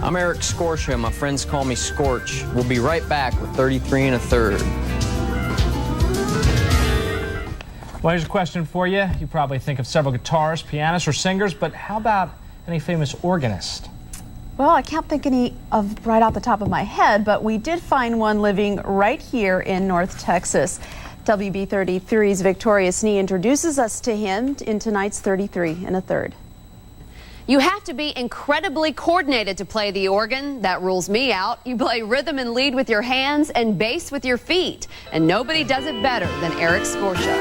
I'm Eric Scortia. My friends call me Scorch. We'll be right back with 33 1/3. Well, here's a question for you. You probably think of several guitarists, pianists, or singers, but how about any famous organist? Well, I can't think any of right off the top of my head, but we did find one living right here in North Texas. WB33's Victoria Snee introduces us to him in tonight's 33 1/3. You have to be incredibly coordinated to play the organ. That rules me out. You play rhythm and lead with your hands and bass with your feet. And nobody does it better than Eric Scortia.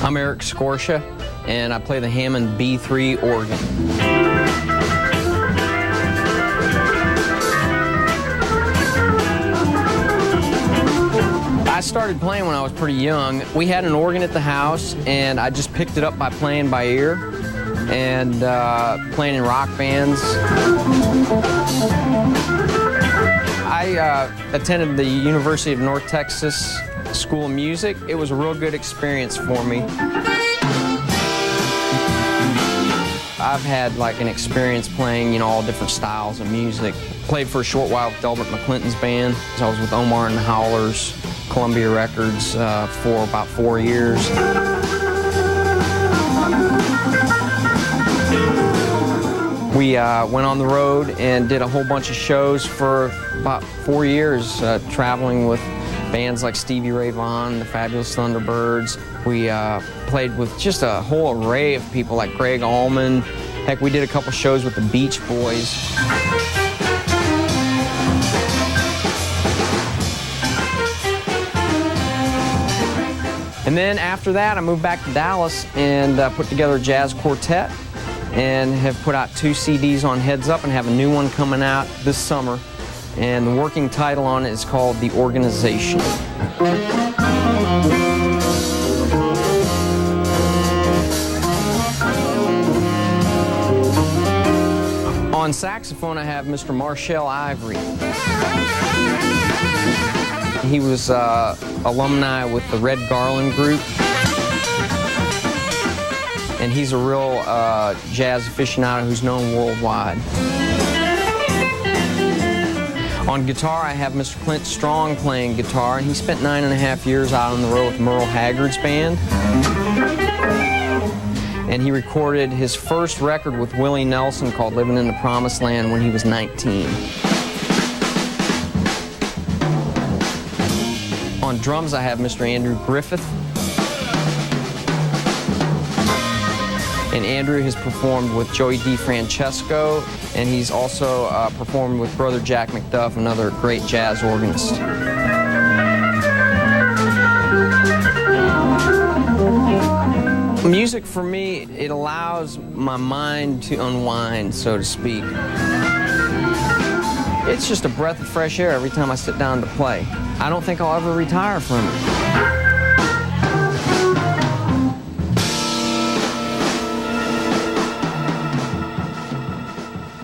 I'm Eric Scortia, and I play the Hammond B-3 organ. I started playing when I was pretty young. We had an organ at the house, and I just picked it up by playing by ear and playing in rock bands. I attended the University of North Texas School of Music. It was a real good experience for me. I've had like an experience playing, all different styles of music. Played for a short while with Delbert McClinton's band. I was with Omar and the Howlers, Columbia Records, for about 4 years. We went on the road and did a whole bunch of shows for about 4 years, traveling with bands like Stevie Ray Vaughan, the Fabulous Thunderbirds. We played with just a whole array of people like Greg Allman. Heck, we did a couple shows with the Beach Boys. And then after that, I moved back to Dallas and put together a jazz quartet and have put out 2 CDs on Heads Up and have a new one coming out this summer. And the working title on it is called The Organization. On saxophone, I have Mr. Marchel Ivery. He was alumni with the Red Garland Group. And he's a real jazz aficionado who's known worldwide. On guitar, I have Mr. Clint Strong playing guitar, and he spent 9.5 years out on the road with Merle Haggard's band. And he recorded his first record with Willie Nelson called Living in the Promised Land when he was 19. On drums, I have Mr. Andrew Griffith. And Andrew has performed with Joey DeFrancesco, and he's also performed with Brother Jack McDuff, another great jazz organist. Music for me, it allows my mind to unwind, so to speak. It's just a breath of fresh air every time I sit down to play. I don't think I'll ever retire from it.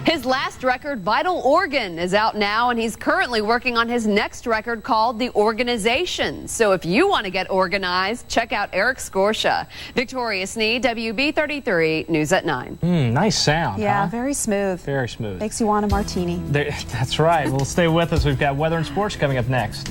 His last record, Vital Organ, is out now, and he's currently working on his next record called The Organization. So if you want to get organized, check out Eric Scortia. Victoria Snee, WB33 News at 9. Nice sound. Yeah, huh? very smooth. Very smooth. Makes you want a martini. That's right. Well, stay with us. We've got weather and sports coming up next.